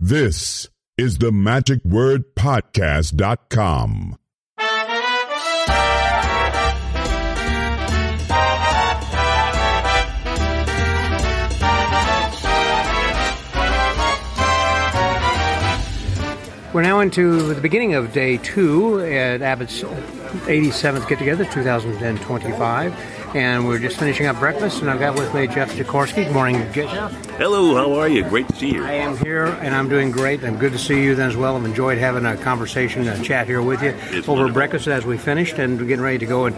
This is the magicwordpodcast.com. We're now into the beginning of day 2 at Abbott's 87th get-together, 2025. And we're just finishing up breakfast, and I've got with me Jeff Jakorski. Good morning, Jeff. Hello, how are you? Great to see you. I am here, and I'm doing great. And good to see you then as well. I've enjoyed having a conversation, a chat here with you over breakfast as we finished, and we're getting ready to go and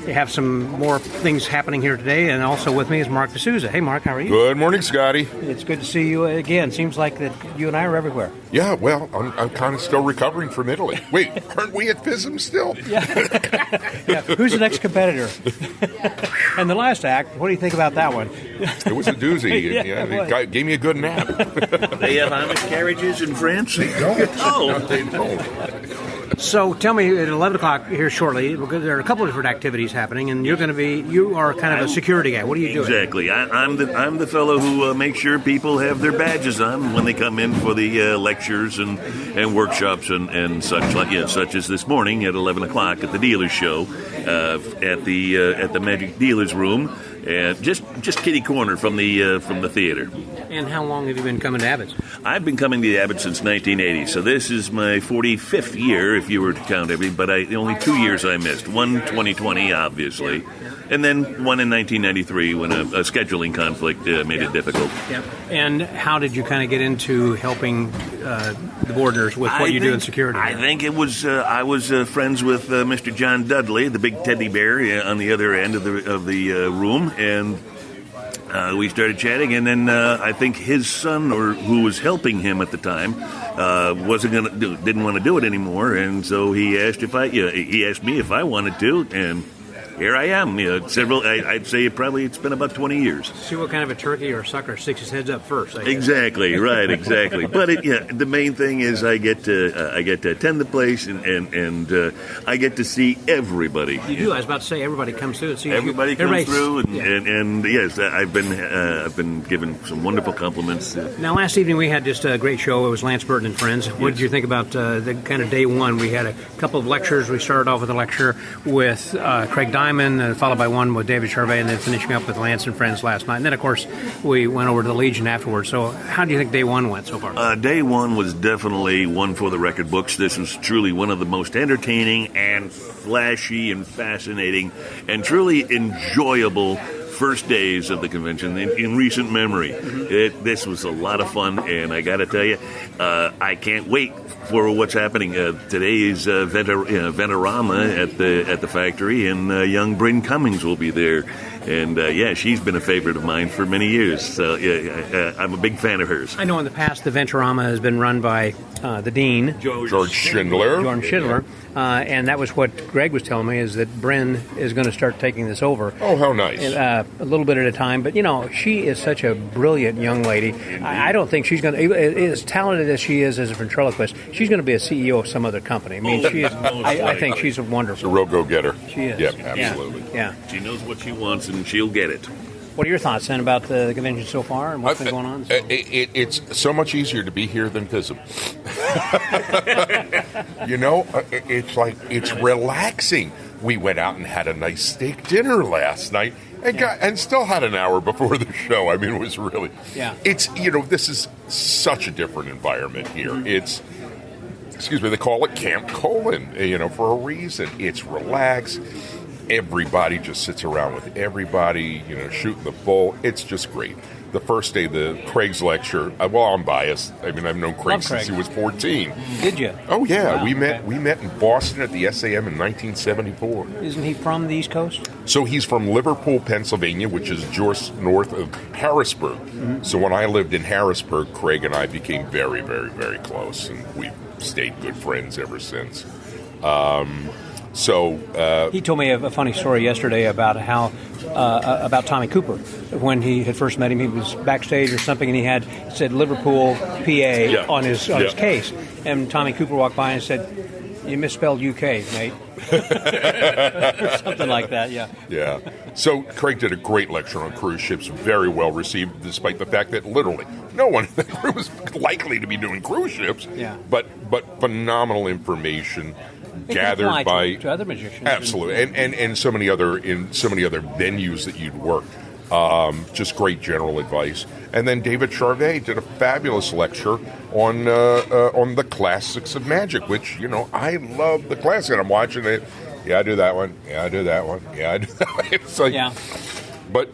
have some more things happening here today. And also with me is Mark DeSouza. Hey, Mark, how are you? Good morning, Scotty. It's good to see you again. Seems like that you and I are everywhere. Yeah, well, I'm kind of still recovering from Italy. Wait, aren't we at FISM still? Yeah. Yeah. Who's the next competitor? And the last act, what do you think about that one? It was a doozy. The guy gave me a good nap. They have Amish carriages in France? They don't. Oh. No, they don't. So tell me, at 11 o'clock here shortly, there are a couple of different activities happening, and you are kind of a security guy. What are you doing? Exactly. I'm the fellow who makes sure people have their badges on when they come in for the lectures and workshops and such, such as this morning at 11 o'clock at the dealers show at the Magic Dealers Room. Just kitty corner from the theater. And how long have you been coming to Abbott's? I've been coming to Abbott since 1980, so this is my 45th year, if you were to count everything. But only 2 years I missed. One 2020, obviously, and then one in 1993 when a scheduling conflict made it difficult. Yep. And how did you kind of get into helping the boarders with what you do in security? I think it was I was friends with Mr. John Dudley, the big teddy bear on the other end of the room, and we started chatting. And then I think his son, or who was helping him at the time, didn't want to do it anymore, and so he asked me if I wanted to, and here I am. I'd say it's been about 20 years. See what kind of a turkey or sucker sticks his heads up first. Exactly, right, exactly. But the main thing is I get to attend the place and I get to see everybody. You do. I was about to say everybody comes through and sees everybody you. Comes through, and yes, I've been given some wonderful compliments. Now, last evening we had just a great show. It was Lance Burton and Friends. What did you think about the kind of day one? We had a couple of lectures. We started off with a lecture with Craig Diamond, followed by one with David Charvet, and then finishing up with Lance and Friends last night. And then, of course, we went over to the Legion afterwards. So how do you think day one went so far? Day one was definitely one for the record books. This was truly one of the most entertaining and flashy and fascinating and truly enjoyable first days of the convention in recent memory. This was a lot of fun, and I got to tell you, I can't wait for what's happening. Today is Ventorama at the factory, and young Bryn Cummings will be there. And, she's been a favorite of mine for many years. So, I'm a big fan of hers. I know in the past the Ventorama has been run by the Dean, George Schindler. And that was what Greg was telling me, is that Bryn is going to start taking this over. Oh, how nice. A little bit at a time. But, she is such a brilliant young lady. I don't think she's going to, as talented as she is as a ventriloquist, she's going to be a CEO of some other company. I mean, she is. I think she's wonderful. She's a real go-getter. She is. Yep, absolutely. Yeah. She knows what she wants, and she'll get it. What are your thoughts, then, about the convention so far and what's been going on? It's so much easier to be here than FISM. It's relaxing. We went out and had a nice steak dinner last night and still had an hour before the show. I mean, it was really... Yeah. It's, this is such a different environment here. It's... they call it Camp Colon, for a reason. It's relaxed. Everybody just sits around with everybody, shooting the bull. It's just great. The first day, the Craig's lecture, I'm biased. I mean, I've known Craig since he was 14. Did you? Oh, yeah. Wow, we met in Boston at the SAM in 1974. Isn't he from the East Coast? So he's from Liverpool, Pennsylvania, which is just north of Harrisburg. Mm-hmm. So when I lived in Harrisburg, Craig and I became very, very, very close, and we've stayed good friends ever since. He told me a funny story yesterday about how about Tommy Cooper. When he had first met him, he was backstage or something, and it said Liverpool, PA on his case. And Tommy Cooper walked by and said, You misspelled UK, mate. Something like that, yeah. Yeah. So Craig did a great lecture on cruise ships, very well received, despite the fact that literally no one in the crew was likely to be doing cruise ships. Yeah. But phenomenal information gathered by to other magicians. Absolutely, and so many other venues that you'd worked. Just great general advice. And then David Charvet did a fabulous lecture on the classics of magic, which, I love the classic. And I'm watching it. Yeah, I do that one. Yeah, I do that one. Yeah, I do that one. It's like, yeah. But,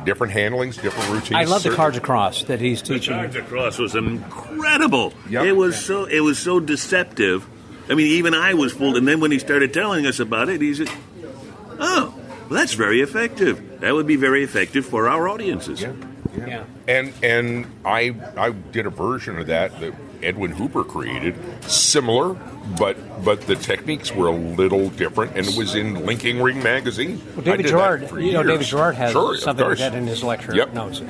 different handlings, different routines. I love the cards across that he's teaching. The cards across was incredible. Yep. It was so deceptive. I mean, even I was fooled. And then when he started telling us about it, he said, "Oh, well, that's very effective. That would be very effective for our audiences." Yeah. And I did a version of that Edwin Hooper created, similar, but the techniques were a little different, and it was in Linking Ring magazine. Well, David Gerard, David Gerard has Sure, something like that in his lecture notes.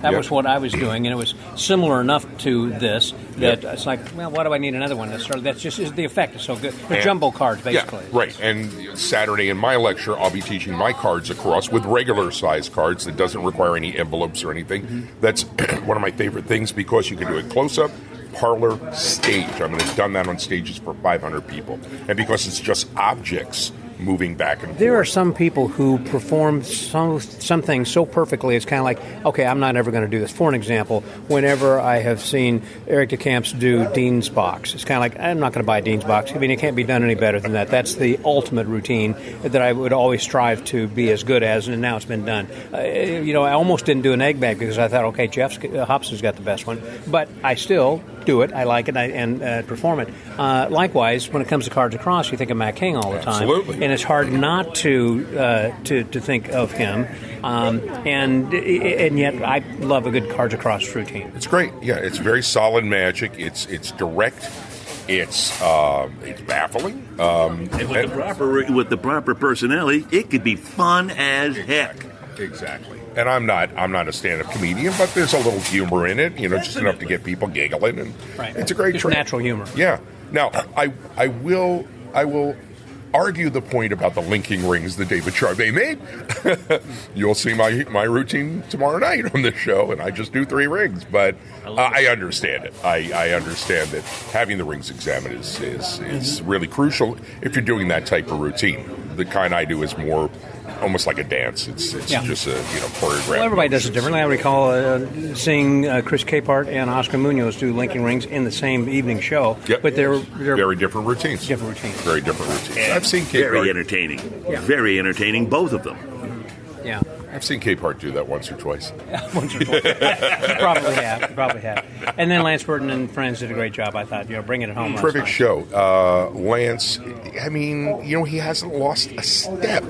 That was what I was doing, and it was similar enough to this that it's like, well, why do I need another one? That's just the effect is so good. They're jumbo cards, basically. Yeah, right. And Saturday in my lecture, I'll be teaching my cards across with regular size cards that doesn't require any envelopes or anything. Mm-hmm. That's one of my favorite things because you can do it close up, parlor, stage. I mean, I've done that on stages for 500 people. And because it's just objects moving back and forth. There are some people who perform something so perfectly, it's kind of like, okay, I'm not ever going to do this. For an example, whenever I have seen Eric DeCamps do Dean's Box, it's kind of like, I'm not going to buy Dean's Box. I mean, it can't be done any better than that. That's the ultimate routine that I would always strive to be as good as, and now it's been done. I almost didn't do an egg bag because I thought, okay, Hobson's got the best one. But I still do it. I like it and perform it. Likewise, when it comes to cards across, you think of Matt King all the time. Absolutely. And it's hard not to think of him, and yet I love a good cards across routine. It's great. Yeah, it's very solid magic. It's direct. It's baffling. And with the proper personality, it could be fun as heck. Exactly. And I'm not a stand-up comedian, but there's a little humor in it. Just enough to get people giggling, and it's a great just trick. Natural humor. Yeah. Now I will argue the point about the linking rings that David Charvet made. You'll see my routine tomorrow night on this show, and I just do 3 rings. But I understand it. I understand that having the rings examined is really crucial if you're doing that type of routine. The kind I do is more almost like a dance. It's just a choreographed. Well, everybody does it differently. I recall seeing Chris Capehart and Oscar Munoz do linking rings in the same evening show. Yep. But they're very different routines. Very different routines. And I've seen Capehart. Very entertaining. Yeah. Very entertaining, both of them. Yeah. I've seen Capehart do that once or twice. Once or twice. You probably have. And then Lance Burton and friends did a great job, I thought, bringing it home. Terrific show. Lance, I mean, he hasn't lost a step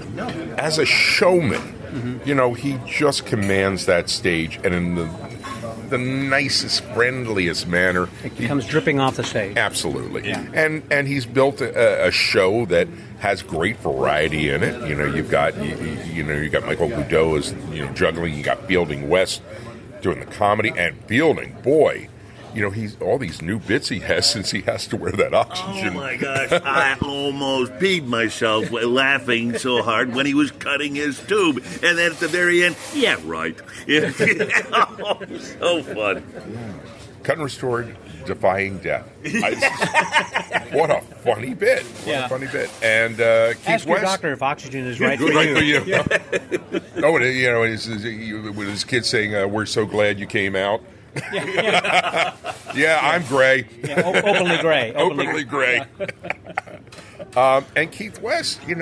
as a showman. Mm-hmm. He just commands that stage, and in the nicest, friendliest manner. It comes dripping off the stage. Absolutely. Yeah. And he's built a show that has great variety in it. You've got Michael Goudeau as juggling. You got Fielding West doing the comedy, and Fielding, boy, he's all these new bits he has since he has to wear that oxygen. Oh my gosh, I almost peed myself laughing so hard when he was cutting his tube, and then at the very end, yeah, right. So fun. Cut and restored, defying death. What a funny bit. And Keith Ask your West. doctor if oxygen is right for Right you. for you. Oh, and with his kids saying, "We're so glad you came out." Yeah, I'm gray. Yeah, openly gray. Openly gray. And Keith West, he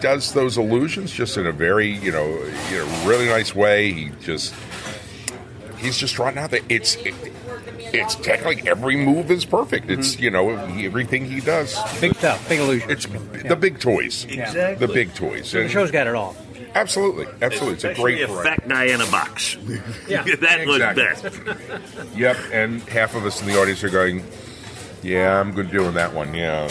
does those illusions just in a very, really nice way. He's just trotting out there. It's technically every move is perfect. It's everything he does. Big stuff, big illusion. It's the big toys. Exactly. The big toys. So the show's got it all. Absolutely. It's a great a fat guy in a box. Yeah, that was best. Yep, and half of us in the audience are going, yeah, I'm good doing that one, yeah.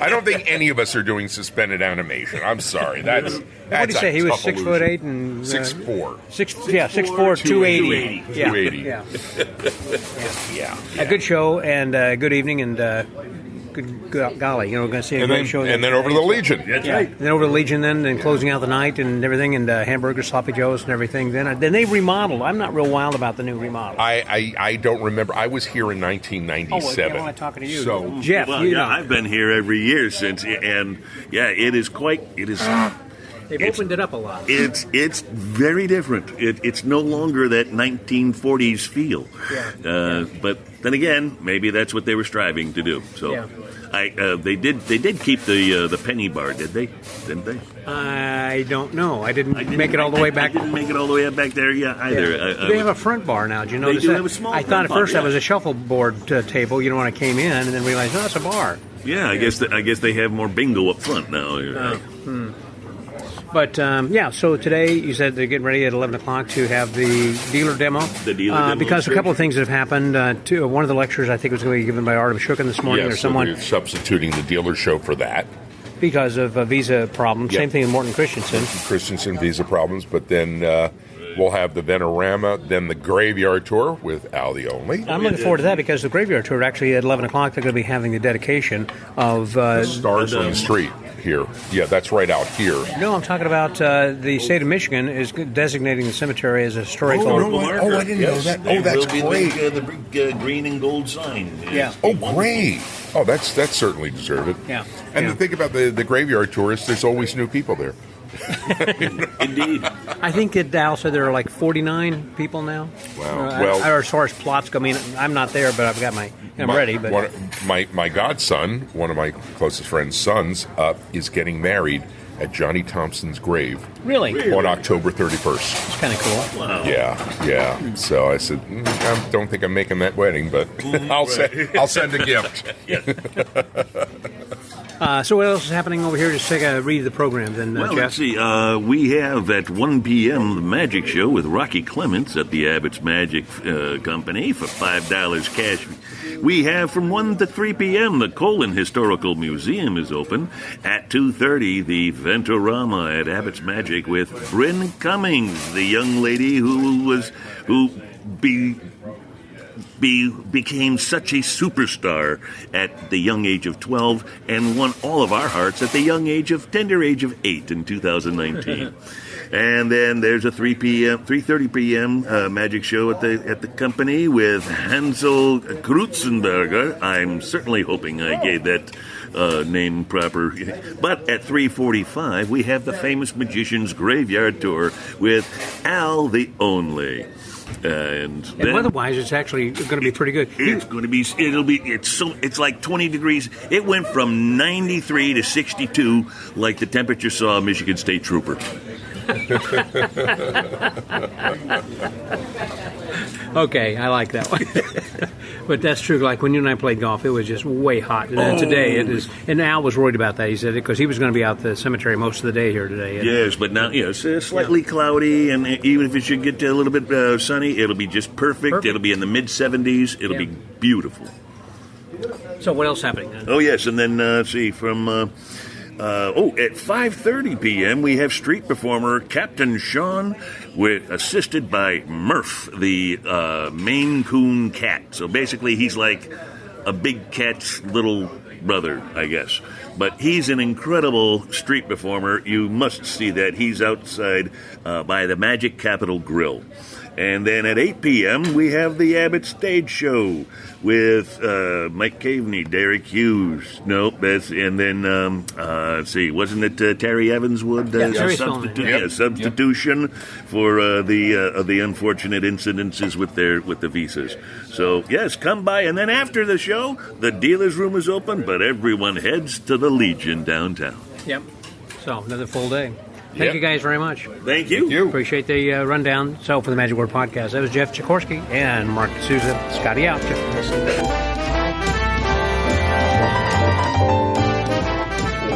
I don't think any of us are doing suspended animation. I'm sorry. That's what did he say? He was 6'8" and 6'4". 6'4", 280. 280. Yeah. Yeah. A good show and a good evening, and good golly, we're going to see a And great then, show. and then over to the Legion. That's Yeah. right. Then over to Legion, then closing out the night and everything, and hamburgers, sloppy joes, and everything. Then they remodeled. I'm not real wild about the new remodel. I don't remember. I was here in Oh, 1997. well, I'm not talking to you. So Jeff, Well, you yeah, know. I've been here every year since, and yeah, it is. They've opened it up a lot. It's very different. It's no longer that 1940s feel. Yeah. But then again, maybe that's what they were striving to do. So, Yeah. they did keep the penny bar, did they? Didn't they? I don't know. I didn't make it all the way back. I didn't make it all the way back there, either. Yeah. They have a front bar now. Did you notice do that? have a small I thought front at first bar, that was a shuffleboard table. When I came in, and then realized, it's a bar. Yeah, I guess they have more bingo up front now. But so today you said they're getting ready at 11 o'clock to have the dealer demo. The dealer because a couple of things that have happened. One of the lectures I think was going to be given by Artem Shukin this morning, yeah, or so someone they're substituting the dealer show for that. because of a visa problem. Yep. Same thing with Morton Christensen. Christensen visa problems, but then we'll have the Venorama, then the Graveyard Tour with Al the Only. I'm looking forward to that because the Graveyard Tour actually at 11 o'clock they're going to be having the dedication of. Stars on the Street here. Yeah, that's right out here. No, I'm talking about the state of Michigan is designating the cemetery as a historical. I didn't know that. Oh, that's great. The big green and gold sign. Yeah. Oh, great. Oh, that's certainly deserved. Yeah. And Yeah. the thing about the Graveyard Tour is there's always new people there. Indeed. I think that Al said there are like 49 people now. Wow. Well- or as far as plots go, I mean, I'm not there, but I've got I'm ready. But My godson, one of my closest friend's sons, is getting married at Johnny Thompson's grave really, on October 31st. it's kind of cool. Wow. Yeah. So I said, I don't think I'm making that wedding, but I'll send a gift. So what else is happening over here? Just take a read of the program, then, Well, Jeff. let's see. We have at 1 p.m. the Magic Show with Rocky Clements at the Abbott's Magic Company for $5 cash. We have from 1 to 3 p.m. the Colon Historical Museum is open. At 2:30, the Ventorama at Abbott's Magic with Bryn Cummings, the young lady who became such a superstar at the young age of 12 and won all of our hearts at the tender age of 8 in 2019. And then there's a 3:30 p.m. Magic Show at the company with Hansel Krutzenberger. I'm certainly hoping I gave that name proper. But at 3:45, we have the famous Magician's Graveyard Tour with Al the Only. And weather-wise, it's actually going to be pretty good. It's like 20 degrees. It went from 93 to 62 like the temperature saw a Michigan State Trooper. Okay, I like that one. But that's true. Like when you and I played golf, it was just way hot. And then today it is. And Al was worried about that. He said because he was going to be out the cemetery most of the day here today. And Yes, but now it's slightly cloudy, and even if it should get a little bit sunny, it'll be just perfect. It'll be in the mid-70s. It'll be beautiful. So what else happening then? Oh yes, and then let's see from. At 5:30 p.m. we have street performer Captain Sean, assisted by Murph, the Maine Coon cat. So basically, he's like a big cat's little brother, I guess. But he's an incredible street performer. You must see that. He's outside by the Magic Capitol Grill. And then at 8 p.m., we have the Abbott Stage Show with Mike Caveney, Derek Hughes. Nope, and then, let's see, wasn't it Terry Evanswood? Substitution for the unfortunate incidences with the visas. So, yes, come by. And then after the show, the dealer's room is open, but everyone heads to the Legion downtown. Yep. So another full day. Thank you guys very much. Thank you. Appreciate the rundown. So for the Magic Word Podcast, that was Jeff Jakorski and Mark DeSouza. Scotty out.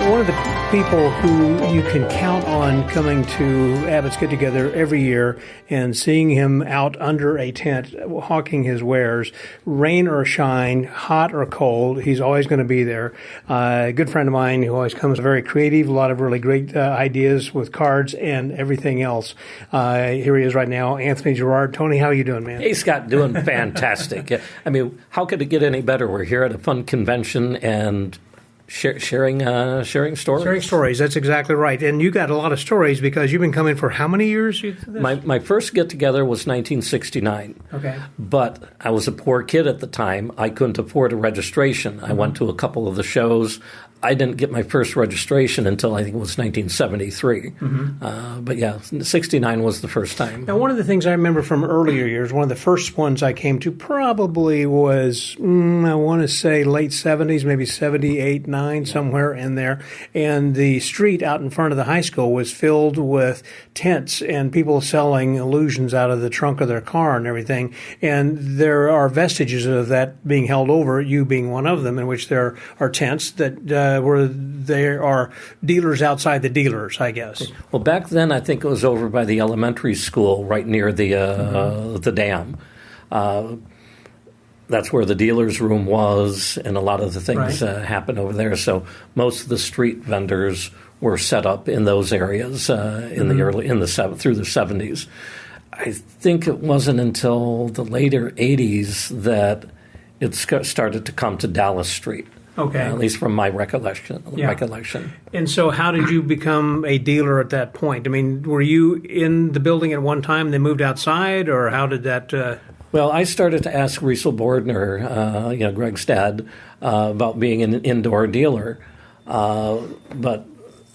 one of the people who you can count on coming to Abbott's Get Together every year and seeing him out under a tent hawking his wares, rain or shine, hot or cold, he's always going to be there. A good friend of mine who always comes very creative, a lot of really great ideas with cards and everything else. Here he is right now, Anthony Gerard. Tony, how are you doing, man? Hey, Scott, doing fantastic. I mean, how could it get any better? We're here at a fun convention and sharing stories. Sharing stories, that's exactly right. And you got a lot of stories because you've been coming for how many years? My first get-together was 1969. Okay. But I was a poor kid at the time. I couldn't afford a registration. I went to a couple of the shows. I didn't get my first registration until I think it was 1973. But yeah, 69 was the first time. Now, one of the things I remember from earlier years, one of the first ones I came to probably was, I want to say late 70s, maybe 78, 9, somewhere in there. And the street out in front of the high school was filled with tents and people selling illusions out of the trunk of their car and everything. And there are vestiges of that being held over, you being one of them, in which there are tents that where there are dealers outside the dealers, I guess. Well, back then, I think it was over by the elementary school, right near the dam. That's where the dealer's room was, and a lot of the things happened over there. So most of the street vendors were set up in those areas through the 70s. I think it wasn't until the later 80s that it started to come to Dallas Street. Okay. At least from my recollection. And so how did you become a dealer at that point? I mean, were you in the building at one time, then moved outside, or how did that... Well, I started to ask Riesel Bordner, Greg's dad, about being an indoor dealer. But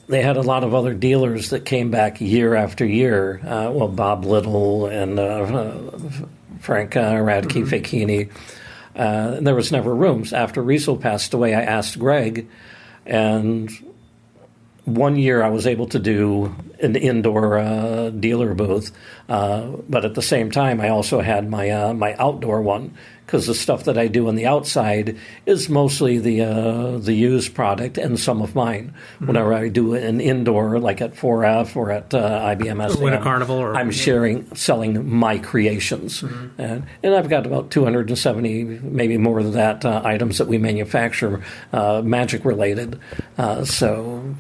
they had a lot of other dealers that came back year after year. Bob Little and Frank Radke Fekini. And there was never rooms. After Riesel passed away, I asked Greg, and one year I was able to do an indoor dealer booth, but at the same time I also had my outdoor one, because the stuff that I do on the outside is mostly the used product and some of mine. Whenever I do an indoor, like at 4F or at IBM Winter Carnival, I'm selling my creations, and I've got about 270, maybe more than that, items that we manufacture, magic related. So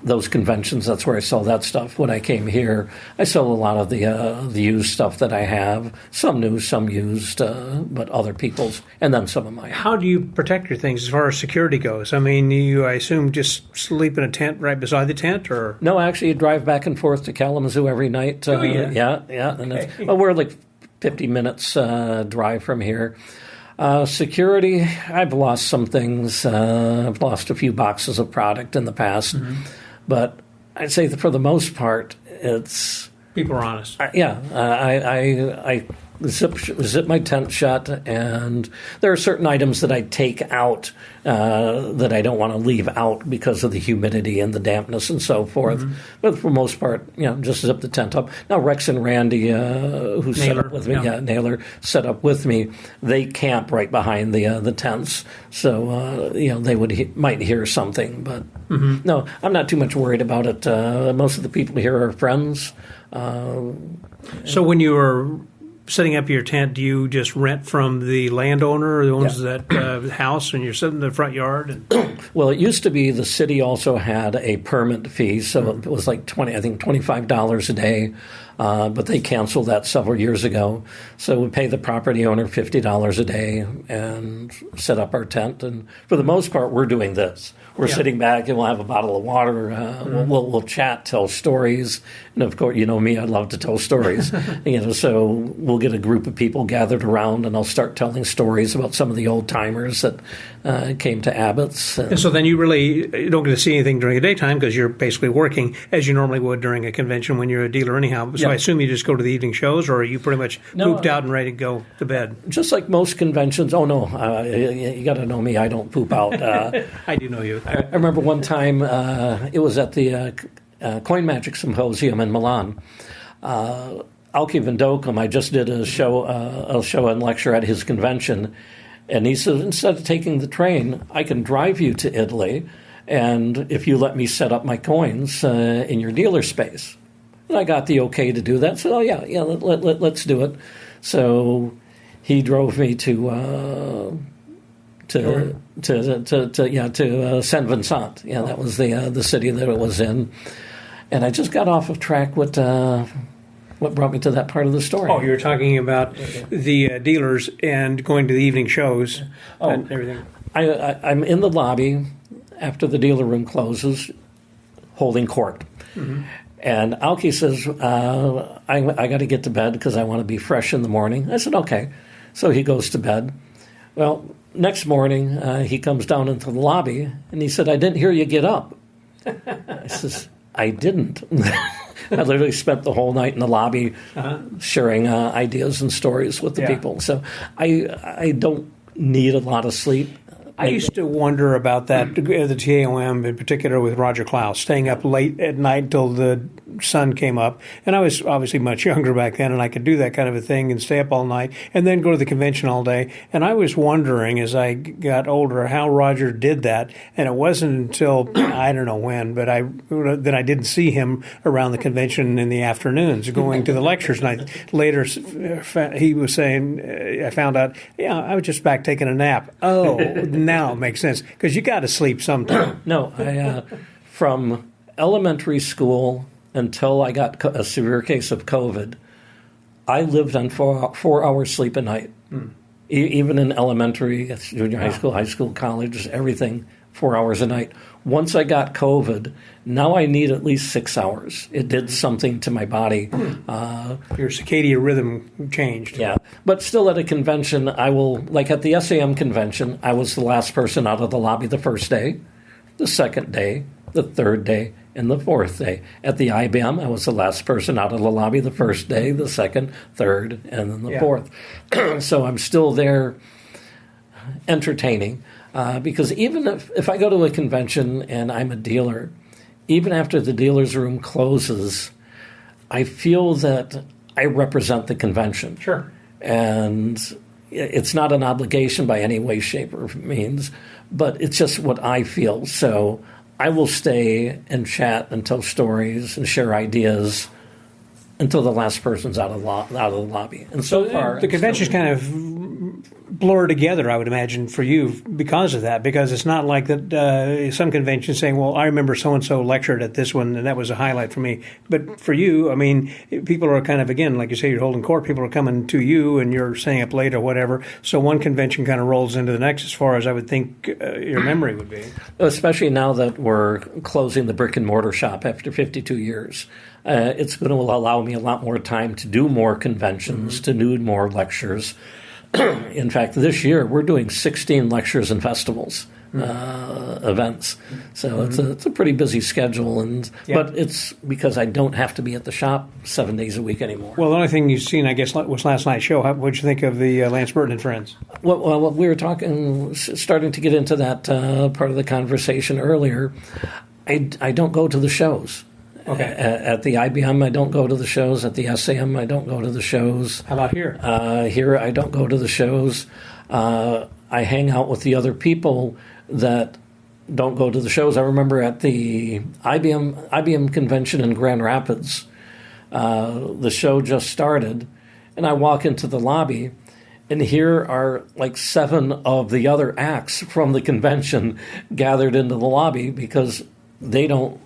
those conventions, that's where I sell that stuff. When I came here, I sell a lot of the used stuff that I have, some new, some used, but other people's, and then some of mine. How do you protect your things as far as security goes? I mean, I assume just sleep in a tent right beside the tent, or? No, actually, you drive back and forth to Kalamazoo every night. Yeah. And okay. We're like 50 minutes drive from here. Security, I've lost some things. I've lost a few boxes of product in the past. But I'd say that for the most part, it's... People are honest. I zip my tent shut, and there are certain items that I take out that I don't want to leave out because of the humidity and the dampness and so forth. But for the most part, just zip the tent up. Now, Rex and Randy, who set up with me, Naylor, set up with me, they camp right behind the tents. So, they might hear something. But no, I'm not too much worried about it. Most of the people here are friends. So when you were setting up your tent, do you just rent from the landowner who owns that house, and you're sitting in the front yard? Well, it used to be the city also had a permit fee, so it was like $25 a day, but they canceled that several years ago. So we pay the property owner $50 a day and set up our tent. And for the most part, we're doing this. We're sitting back and we'll have a bottle of water. We'll chat, tell stories. And of course, you know me, I love to tell stories. So we'll get a group of people gathered around, and I'll start telling stories about some of the old timers that came to Abbott's. And so then you don't get to see anything during the daytime because you're basically working as you normally would during a convention when you're a dealer anyhow. So I assume you just go to the evening shows, or are you pretty much pooped out and ready to go to bed? Just like most conventions. Oh, no, you got to know me. I don't poop out. I do know you. I remember one time it was at the Coin Magic Symposium in Milan. Alki Vindokum, I just did a show and lecture at his convention, and he said, instead of taking the train, I can drive you to Italy, and if you let me set up my coins in your dealer space. And I got the okay to do that. So, let's do it. So he drove me to Saint Vincent. Yeah, that was the city that it was in. And I just got off of track what brought me to that part of the story. Oh, you were talking about the dealers and going to the evening shows and everything. I'm in the lobby after the dealer room closes, holding court. Mm-hmm. And Alki says, I got to get to bed because I want to be fresh in the morning. I said, okay. So he goes to bed. Well, next morning, he comes down into the lobby, and he said, I didn't hear you get up. I says, I didn't. I literally spent the whole night in the lobby sharing ideas and stories with the people. So I don't need a lot of sleep. I used to wonder about that, the TAOM in particular with Roger Klaus, staying up late at night until the sun came up. And I was obviously much younger back then, and I could do that kind of a thing and stay up all night and then go to the convention all day. And I was wondering as I got older how Roger did that. And it wasn't until, I don't know when, but that I didn't see him around the convention in the afternoons going to the lectures. And later he was saying, I found out, I was just back taking a nap. Oh, now it makes sense because you got to sleep sometime. No, from elementary school until I got a severe case of COVID, I lived on 4 hours sleep a night. Even in elementary, junior high school, college, everything, 4 hours a night. Once I got COVID, now I need at least 6 hours. It did something to my body. Your circadian rhythm changed. Yeah, but still at a convention, I will, like at the SAM convention, I was the last person out of the lobby the first day, the second day, the third day, and the fourth day. At the IBM, I was the last person out of the lobby the first day, the second, third, and then the fourth. So I'm still there entertaining. Because even if I go to a convention and I'm a dealer, even after the dealer's room closes, I feel that I represent the convention. Sure. And it's not an obligation by any way, shape, or means, but it's just what I feel. So I will stay and chat and tell stories and share ideas until the last person's out of the lobby. And so far, the convention's kind of blur together, I would imagine, for you because of that. Because it's not like that some conventions saying, well, I remember so-and-so lectured at this one, and that was a highlight for me. But for you, I mean, people are kind of, again, like you say, you're holding court. People are coming to you, and you're staying up late or whatever. So one convention kind of rolls into the next as far as I would think your memory would be. Especially now that we're closing the brick-and-mortar shop after 52 years. It's going to allow me a lot more time to do more conventions, to do more lectures. In fact, this year we're doing 16 lectures and festivals, events. So it's a pretty busy schedule, but it's because I don't have to be at the shop 7 days a week anymore. Well, the only thing you've seen, I guess, was last night's show. What did you think of the Lance Burton and Friends? Well, we were starting to get into that part of the conversation earlier. I don't go to the shows. Okay. At the IBM, I don't go to the shows. At the SAM, I don't go to the shows. How about here? Here, I don't go to the shows. I hang out with the other people that don't go to the shows. I remember at the IBM convention in Grand Rapids, the show just started, and I walk into the lobby, and here are like 7 of the other acts from the convention gathered into the lobby because they don't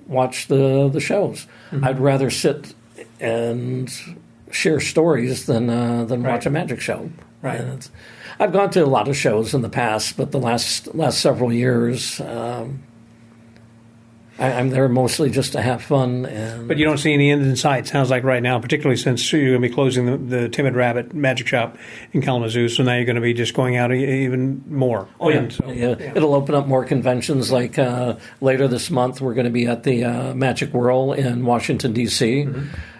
watch the shows. I'd rather sit and share stories than watch a magic show. Right. And I've gone to a lot of shows in the past, but the last several years, I'm there mostly just to have fun. But you don't see any end in sight, sounds like right now, particularly since you're going to be closing the Timid Rabbit Magic Shop in Kalamazoo, so now you're going to be just going out even more. Oh, yeah. It'll open up more conventions. Like later this month, we're going to be at the Magic Whirl in Washington, D.C.,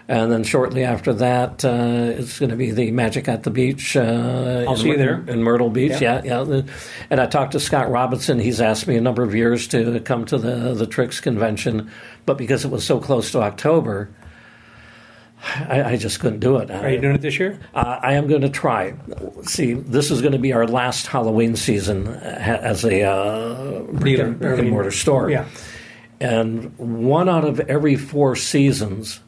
and then shortly after that, it's going to be the Magic at the Beach I'll see you there. In Myrtle Beach. Yeah. And I talked to Scott Robinson. He's asked me a number of years to come to the Tricks convention, but because it was so close to October, I just couldn't do it. Are you doing it this year? I am going to try. See, this is going to be our last Halloween season as a brick and mortar store. Yeah. And 1 out of every 4 seasons,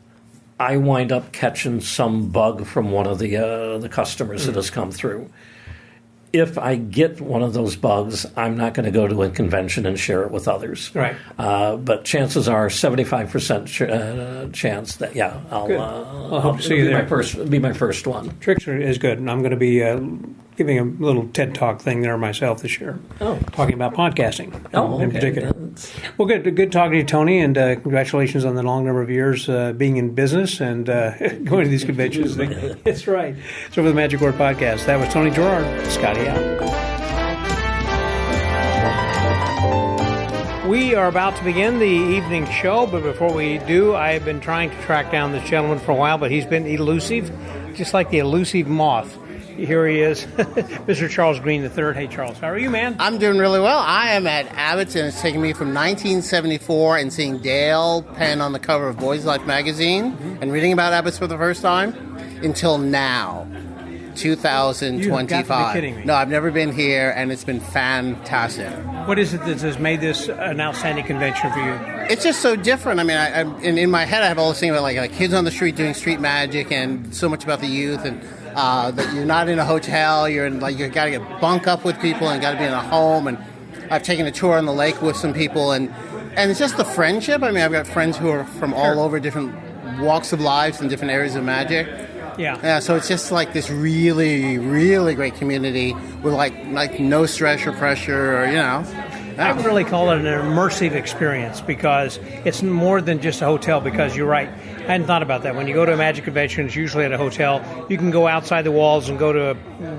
I wind up catching some bug from one of the customers that has come through. If I get one of those bugs, I'm not going to go to a convention and share it with others. Right. But chances are 75% chance that, I'll hope to see you there. Be my first one. Tricks is good, and I'm going to be giving a little TED Talk thing there myself this year. Oh. Talking about podcasting in particular. That's... Well, good talking to you, Tony, and congratulations on the long number of years being in business and going to these conventions. That's right. So for the Magic Word Podcast, that was Tony Gerard. Scotty out. We are about to begin the evening show, but before we do, I have been trying to track down this gentleman for a while, but he's been elusive, just like the elusive moth. Here he is, Mr. Charles Greene III. Hey, Charles, how are you, man? I'm doing really well. I am at Abbott's, and it's taken me from 1974 and seeing Dale Penn on the cover of Boys Life magazine and reading about Abbott's for the first time until now, 2025. You have got to be kidding me. No, I've never been here, and it's been fantastic. What is it that has made this an outstanding convention for you? It's just so different. I mean, in my head, I have all this thing about like kids on the street doing street magic, and so much about the youth, and that you're not in a hotel. You're in, you got to get bunk up with people, and got to be in a home. And I've taken a tour on the lake with some people, and it's just the friendship. I mean, I've got friends who are from all over different walks of lives and different areas of magic. Yeah. So it's just like this really, really great community with like no stress or pressure, or I would really call it an immersive experience because it's more than just a hotel. Because you're right, I hadn't thought about that. When you go to a magic convention, it's usually at a hotel. You can go outside the walls and go to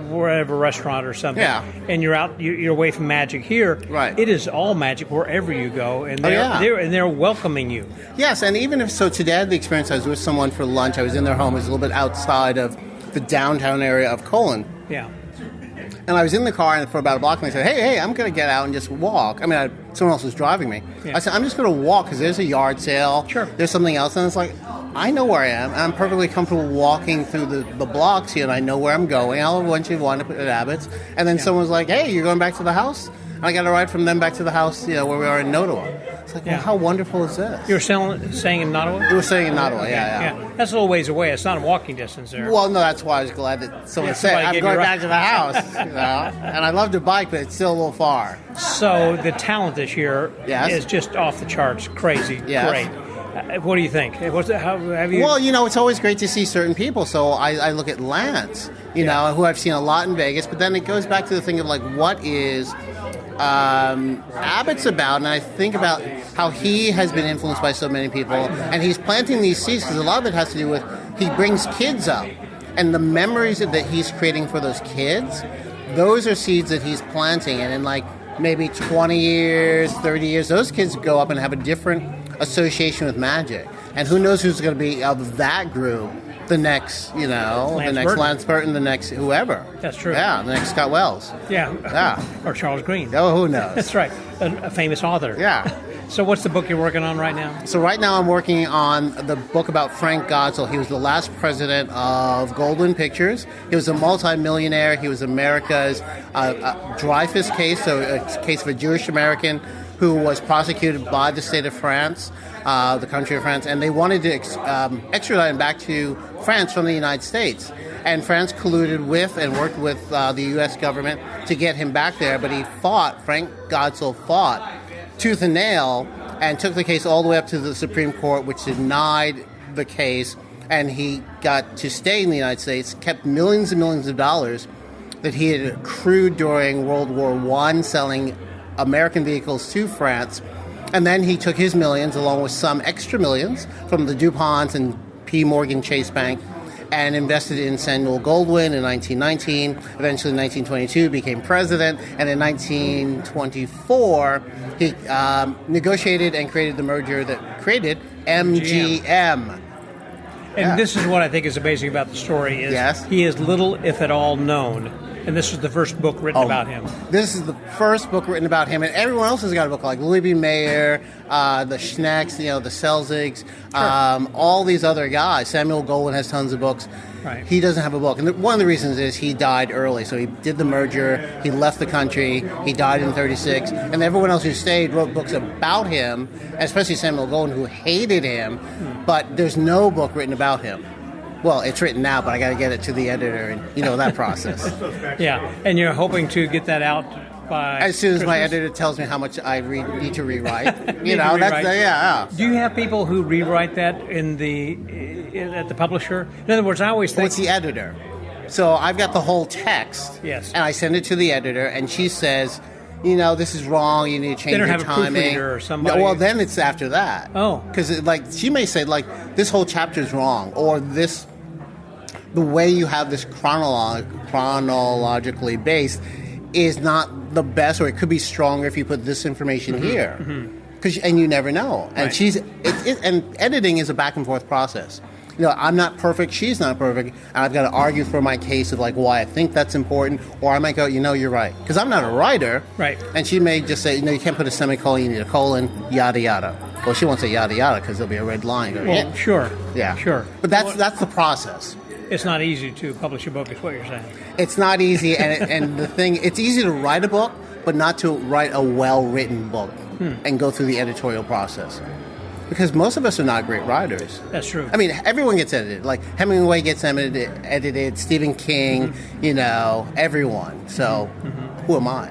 wherever restaurant or something. Yeah. And you're out. You're away from magic. Here, right? It is all magic wherever you go, and they're welcoming you. Yes, and even if so, today I had the experience. I was with someone for lunch. I was in their home. It was a little bit outside of the downtown area of Colon. Yeah. And I was in the car and for about a block, and I said, hey, I'm going to get out and just walk. I mean, someone else was driving me. Yeah. I said, I'm just going to walk because there's a yard sale. Sure. There's something else. And it's like, I know where I am. And I'm perfectly comfortable walking through the blocks here, and I know where I'm going. I'll eventually wind up at Abbott's. And then someone was like, hey, you're going back to the house? And I got a ride from them back to the house, where we are in Nottawa. It's like, well, how wonderful is this? You were saying in Nottawa? It was saying in Nottawa, yeah. That's a little ways away. It's not a walking distance there. Well, no, that's why I was glad that someone said, I'm going back to the house. And I love to bike, but it's still a little far. So the talent this year is just off the charts. Crazy. Yes. Great. What do you think? Have you... Well, it's always great to see certain people. So I look at Lance, who I've seen a lot in Vegas. But then it goes back to the thing of, like, what is Abbott's about? And I think about how he has been influenced by so many people. And he's planting these seeds because a lot of it has to do with he brings kids up. And the memories that he's creating for those kids, those are seeds that he's planting. And in, like, maybe 20 years, 30 years, those kids go up and have a different association with magic. And who knows who's going to be of that group, the next, Lance Burton, the next whoever. That's true. Yeah, the next Scott Wells. Yeah. Or Charles Greene. Oh, who knows? That's right. A famous author. Yeah. So what's the book you're working on right now? So right now I'm working on the book about Frank Godsell. He was the last president of Goldwyn Pictures. He was a multimillionaire. He was America's Dreyfus case, so a case of a Jewish American who was prosecuted by the state of France, the country of France, and they wanted to extradite him back to France from the United States. And France colluded with and worked with the U.S. government to get him back there, but Frank Godsell fought tooth and nail and took the case all the way up to the Supreme Court, which denied the case, and he got to stay in the United States, kept millions and millions of dollars that he had accrued during World War I selling American vehicles to France, and then he took his millions along with some extra millions from the DuPonts and P. Morgan Chase Bank and invested in Samuel Goldwyn in 1919. Eventually in 1922 became president, and in 1924 he negotiated and created the merger that created MGM. And this is what I think is amazing about the story is he is little, if at all, known. And this was the first book written about him. This is the first book written about him, and everyone else has got a book like Louis B. Mayer, the Schnecks, the Selzigs, all these other guys. Samuel Goldwyn has tons of books. Right. He doesn't have a book, and one of the reasons is he died early. So he did the merger, he left the country, he died in 1936, and everyone else who stayed wrote books about him, especially Samuel Goldwyn, who hated him, but there's no book written about him. Well, it's written now, but I got to get it to the editor, and that process. Yeah, and you're hoping to get that out by as soon as my Christmas? editor tells me how much I need to rewrite. Need to rewrite. Yeah. Do you have people who rewrite that at the publisher? In other words, I always think What's the editor? So I've got the whole text, Yes. and I send it to the editor, and she says, this is wrong. You need to change They don't your have a timing. proofreader or somebody. No, well, then it's after that. Oh. Because she may say this whole chapter is wrong, or the way you have this chronologically based is not the best, or it could be stronger if you put this information here. And you never know. And Right. and editing is a back and forth process. I'm not perfect, she's not perfect, and I've got to argue for my case of why I think that's important, or I might go, you're right. Because I'm not a writer. Right. And she may just say, you can't put a semicolon, you need a colon, yada, yada. Well, she won't say yada, yada, because there'll be a red line. Well, sure. Yeah. Sure. But that's the process. It's not easy to publish a book, is what you're saying. It's not easy, and the thing, it's easy to write a book, but not to write a well-written book and go through the editorial process. Because most of us are not great writers. That's true. I mean, everyone gets edited. Like Hemingway gets edited, Stephen King, everyone. So who am I?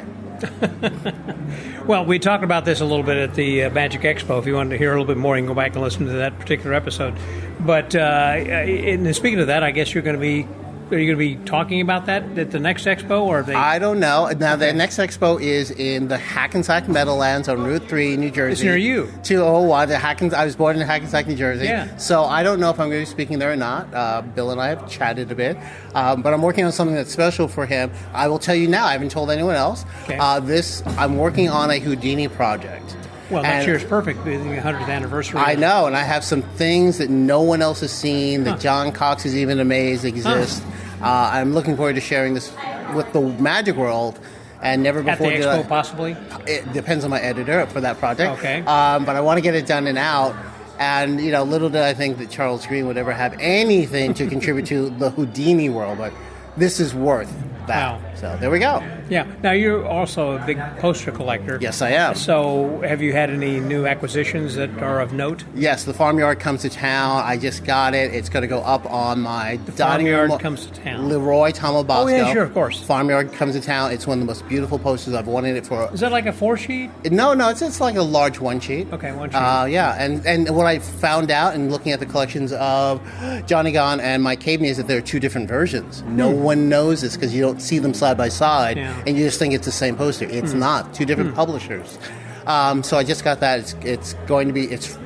Well, we talked about this a little bit at the Magic Expo. If you wanted to hear a little bit more, you can go back and listen to that particular episode. But speaking of that, I guess are you going to be talking about that at the next expo, or are they? I don't know. Now, the next expo is in the Hackensack Meadowlands on Route 3, New Jersey. It's near you. 201. I was born in Hackensack, New Jersey. Yeah. So I don't know if I'm going to be speaking there or not. Bill and I have chatted a bit. But I'm working on something that's special for him. I will tell you now. I haven't told anyone else. Okay. I'm working on a Houdini project. Well, next year's perfect, being the 100th anniversary. I know, and I have some things that no one else has seen, that John Cox is even amazed exist. I'm looking forward to sharing this with the magic world, and never before At the expo, possibly? It depends on my editor for that project. Okay. But I want to get it done and out. And, little did I think that Charles Greene would ever have anything to contribute to the Houdini world, but this is worth that. Wow. So there we go. Yeah. Now, you're also a big poster collector. Yes, I am. So have you had any new acquisitions that are of note? Yes, the Farmyard comes to town. I just got it. It's going to go up on my dining room. Farmyard comes to town. Leroy Tomabosco. Oh, yeah, sure, of course. Farmyard comes to town. It's one of the most beautiful posters. I've wanted it for... Is that like a 4-sheet? No, it's like a large one sheet. Okay, one sheet. Yeah, and what I found out in looking at the collections of Johnny Gone and Mike Caveney is that there are two different versions. No one knows this because you don't see them side by side, and you just think it's the same poster. It's not. Two different publishers. So I just got that. It's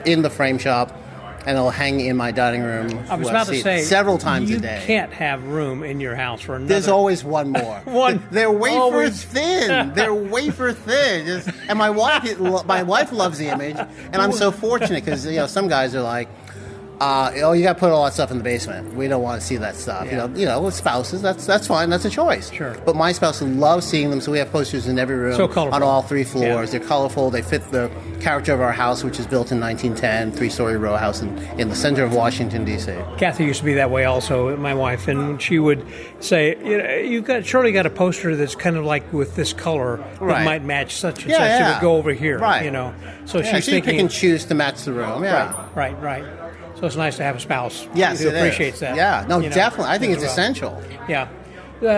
in the frame shop, and it'll hang in my dining room. I was about to say, several times a day. You can't have room in your house for another. There's always one more. One. They're wafer Always. thin. They're wafer thin. And my wife loves the image, and I'm so fortunate because some guys are like, you got to put all that stuff in the basement. We don't want to see that stuff. Yeah. With spouses, that's fine. That's a choice. Sure. But my spouse loves seeing them, so we have posters in every room. So colorful. On all 3 floors. Yeah. They're colorful. They fit the character of our house, which is built in 1910, 3-story row house in the center of Washington, D.C. Kathy used to be that way also, my wife, and she would say, you've surely got a poster that's kind of like with this color that Right. might match such and Yeah, such. yeah. It would go over here, Right. So Yeah, she's so you thinking... pick and choose to match the room. Yeah. Right. So it's nice to have a spouse Yes, who it appreciates is. that. Yeah, no, definitely. I think as it's well. essential. Yeah.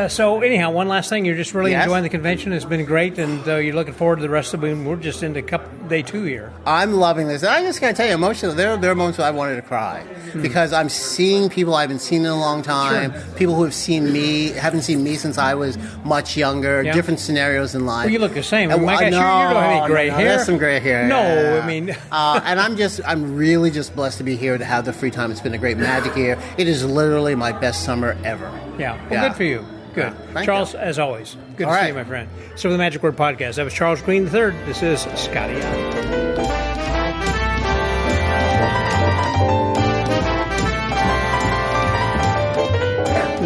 So anyhow, one last thing. You're just really Yes. enjoying the convention. It's been great, and you're looking forward to the rest of it. We're just into day 2 here. I'm loving this. And I just got to tell you, emotional. There are moments where I wanted to cry because I'm seeing people I haven't seen in a long time. Sure. People who haven't seen me since I was much younger. Yeah. Different scenarios in life. Well, you look the same. And, My gosh, you don't have any gray hair. There's some gray hair. No, yeah. I mean, and I'm really just blessed to be here to have the free time. It's been a great magic year. It is literally my best summer ever. yeah. Well, good for you. Good. Thank Charles, you. as always, good All to see right. you, my friend. So, the Magic Word Podcast. That was Charles Greene III. This is Scotty out.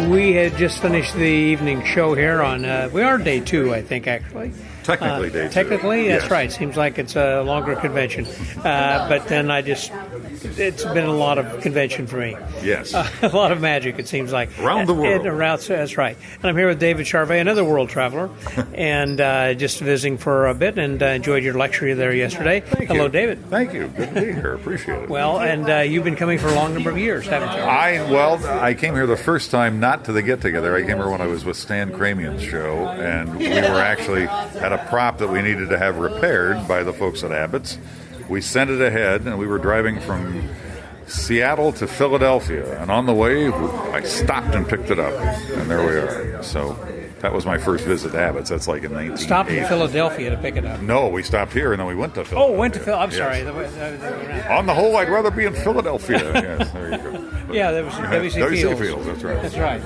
We had just finished the evening show here on, we are day 2, I think, actually. Technically day 2. Technically, Yes. that's right. Seems like it's a longer convention. But then it's been a lot of convention for me. Yes. A lot of magic, it seems like. Around the world. That's right. And I'm here with David Charvet, another world traveler, and just visiting for a bit, and enjoyed your lecture there yesterday. Hello, you. David. Thank you. Good to be here. Appreciate it. Well, and you've been coming for a long number of years, haven't you? I came here the first time not to the get-together. I came here when I was with Stan Kramian's show, and we were actually at a prop that we needed to have repaired by the folks at Abbott's. We sent it ahead, and we were driving from Seattle to Philadelphia, and on the way, I stopped and picked it up, and there we are. So that was my first visit to Abbott's. That's like in 1980. Stopped in Philadelphia to pick it up. No, we stopped here, and then we went to Philadelphia. Oh, went to Philadelphia. I'm Yes. sorry. On the whole, I'd rather be in Philadelphia. Yes, there you go. But, Yeah, there was W.C. Fields. That's right. That's right.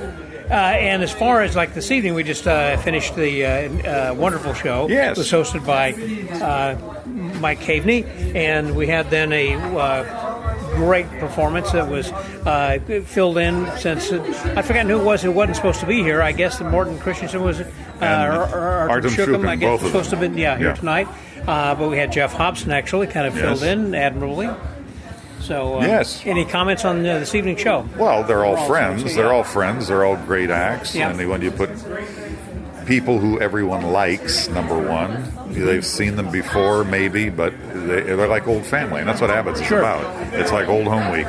And as far as like this evening, we just finished the wonderful show. Yes. It was hosted by Mike Caveney, and we had then a great performance that was filled in since I forgot who it was who wasn't supposed to be here. I guess that Morton Christensen was Artem Shukin, I guess both was of supposed to them. be here Yeah. tonight. But we had Jeff Hobson actually kind of filled Yes. in admirably. So, Yes. Any comments on this evening's show? Well, they're all friends. friends, They're yeah. all friends. They're all great acts. Yeah. And when you put people who everyone likes, number one, they've seen them before, maybe, but they're like old family, and that's what Abbott's is Sure. about. It's like old home week.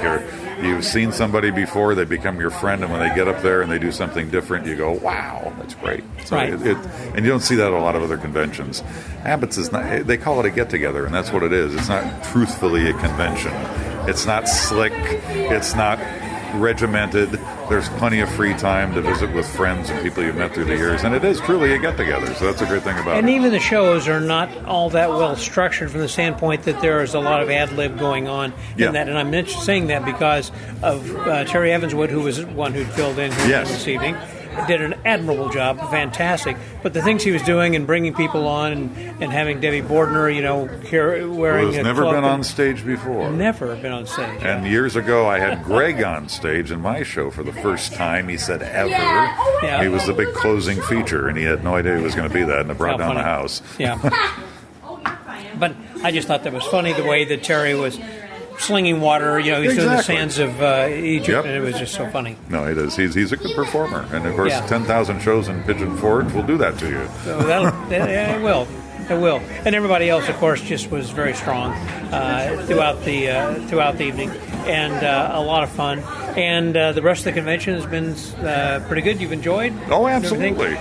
You've seen somebody before, they become your friend, and when they get up there and they do something different, you go, wow, that's great. So Right. and you don't see that at a lot of other conventions. Abbott's is not, they call it a get-together, and that's what it is. It's not truthfully a convention. It's not slick. It's not regimented. There's plenty of free time to visit with friends and people you've met through the years, and it is truly a get-together, so that's a great thing about And it. even the shows are not all that well structured from the standpoint that there is a lot of ad-lib going on Yeah. in that. And I'm saying that because of Terry Evanswood, who was one who'd filled in here Yes. this evening, did an admirable job, fantastic. But the things he was doing and bringing people on and having Debbie Bordner, wearing Who's a never cloak been and- on stage before. Never been on stage. And years ago, I had Greg on stage in my show for the first time. He said, ever. Yeah. He was the big closing feature, and he had no idea he was going to be that, and it brought How down the funny. house. Yeah. But I just thought that was funny the way that Terry was slinging water. He's doing the Exactly. sands of Egypt, Yep. and it was just so funny. No, it is. He's a good performer. And, of course, Yeah. 10,000 shows in Pigeon Forge will do that to you. So it will. It will. And everybody else, of course, just was very strong throughout the evening, and a lot of fun. And the rest of the convention has been pretty good. You've enjoyed? Oh, everything? absolutely.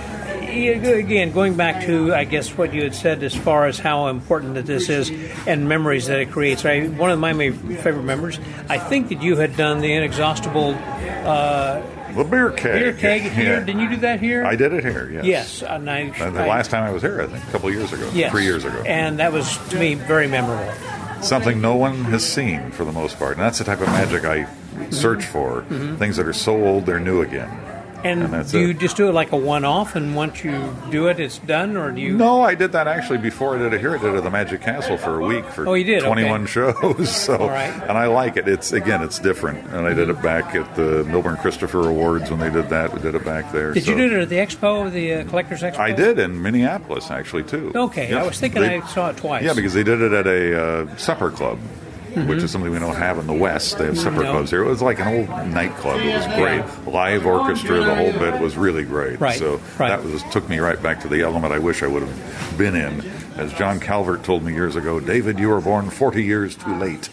Again, going back to, I guess, what you had said as far as how important that this is and memories that it creates. Right? One of my favorite memories, I think that you had done the inexhaustible The beer keg. here. Yeah. Didn't you do that here? I did it here, yes. Yes. And The last time I was here, I think, a couple of years ago. Yes. 3 years ago. And that was, to me, very memorable. Something no one has seen for the most part. And that's the type of magic I search for. Things that are so old, they're new again. And that's do you it. just do it like a one-off, and once you do it, it's done, or do you? No, I did that actually before I did it here. I did it at the Magic Castle for a week for Oh, you did? 21 Okay. shows. So, All right. and I like it. It's different. And I did it back at the Milburn Christopher Awards when they did that. We did it back there. Did so. you do it at the expo, the Collectors Expo? I did in Minneapolis actually too. Okay, Yes. I was thinking I saw it twice. Yeah, because they did it at a supper club. Which is something we don't have in the West. They have supper No. clubs here. It was like an old nightclub. It was great. Live orchestra, the whole bit was really great. Right, So right. that took me right back to the element I wish I would have been in. As John Calvert told me years ago, David, you were born 40 years too late.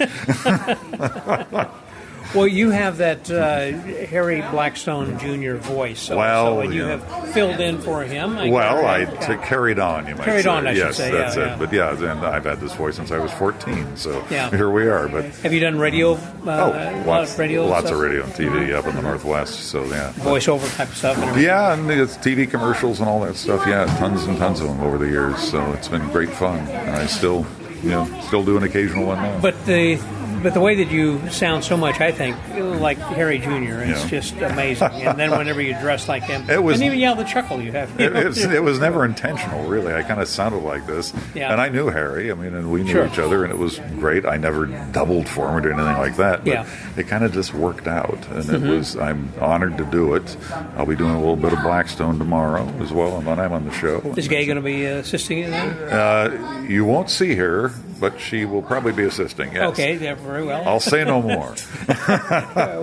Well, you have that Harry Blackstone Jr. voice. Well, and you yeah. have filled in for him. I carried on, you might Carried say. on, I should yes, say, that's yeah, it. yeah. But yeah, and I've had this voice since I was 14, so Yeah. here we are. But Have you done radio? lots of radio, lots stuff? of radio and TV up in the Northwest. So yeah, voiceover type of stuff. And everything? yeah, and it's TV commercials and all that stuff. Yeah, tons and tons of them over the years. So it's been great fun, and I still do an occasional one now. But the But the way that you sound so much, I think, like Harry Jr., it's just amazing. And then whenever you dress like him, and even the chuckle you have. It was never intentional, really. I kind of sounded like this. Yeah. And I knew Harry. I mean, and we knew each other, and it was great. I never doubled for him or did anything like that. But it kind of just worked out. And it was, I'm honored to do it. I'll be doing a little bit of Blackstone tomorrow as well, and when I'm on the show. Is Gay going to be assisting you then? You won't see her, but she will probably be assisting, yes. Okay, yeah, very well. I'll say no more.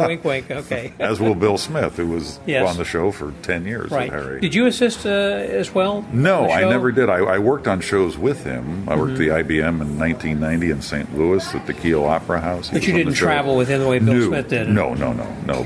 Wink, wink, okay. As will Bill Smith, who was on the show for 10 years with Harry. Did you assist as well? No, I never did. I worked on shows with him. I worked at the IBM in 1990 in St. Louis at the Kiel Opera House. But you didn't travel with him the way Bill Smith did? No.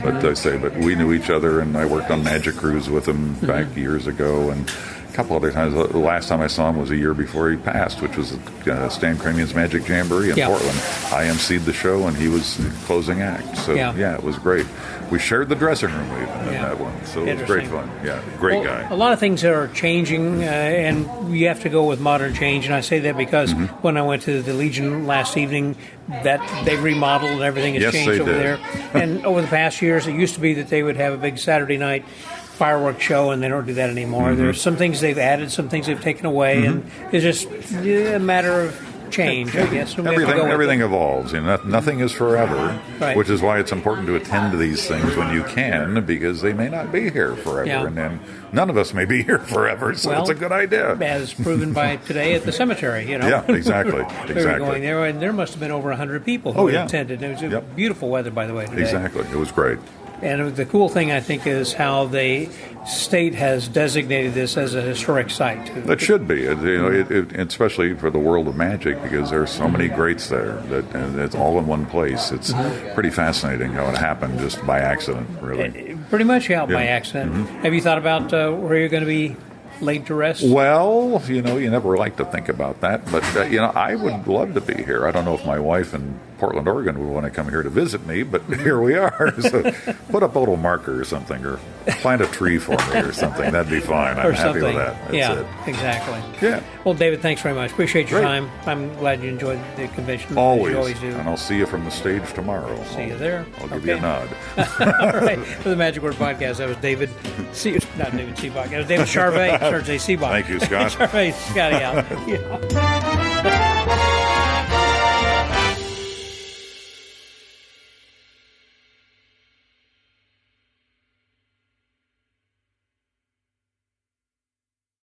But we knew each other, and I worked on Magic Cruise with him back years ago, and a couple other times. The last time I saw him was a year before he passed, which was Stan Kramian's Magic Jamboree in Portland. I emceed the show, and he was the closing act. So, it was great. We shared the dressing room even in that one, so it was great fun. Yeah, great guy. A lot of things are changing, and you have to go with modern change, and I say that because when I went to the Legion last evening, that they remodeled and everything has changed over there. And over the past years, it used to be that they would have a big Saturday night fireworks show, and they don't do that anymore. There's some things they've added, some things they've taken away, and it's just a matter of change, I guess. Everything evolves. Nothing is forever, which is why it's important to attend to these things when you can, because they may not be here forever, and then none of us may be here forever, so it's a good idea. As proven by today at the cemetery, Yeah, exactly. We were going there, and there must have been over 100 people who attended. It was beautiful weather, by the way, today. Exactly. It was great. And the cool thing, I think, is how the state has designated this as a historic site. It should be, especially for the world of magic, because there are so many greats there and it's all in one place. It's pretty fascinating how it happened just by accident, really. Pretty much by accident. Have you thought about where you're going to be laid to rest? Well, you never like to think about that, but I would love to be here. I don't know if my wife in Portland, Oregon would want to come here to visit me, but here we are. So put up a little marker or something, or plant a tree for me or something. That'd be fine. I'm happy with that. That's it. Exactly. Yeah. Well, David, thanks very much. Appreciate your time. I'm glad you enjoyed the convention. Always. As you always do. And I'll see you from the stage tomorrow. See you there. I'll give you a nod. All right. For the Magic Word Podcast, that was David Seabach. That was David Charvet. Sergey Seabach. Thank you, Scott. Charvet, Scotty out.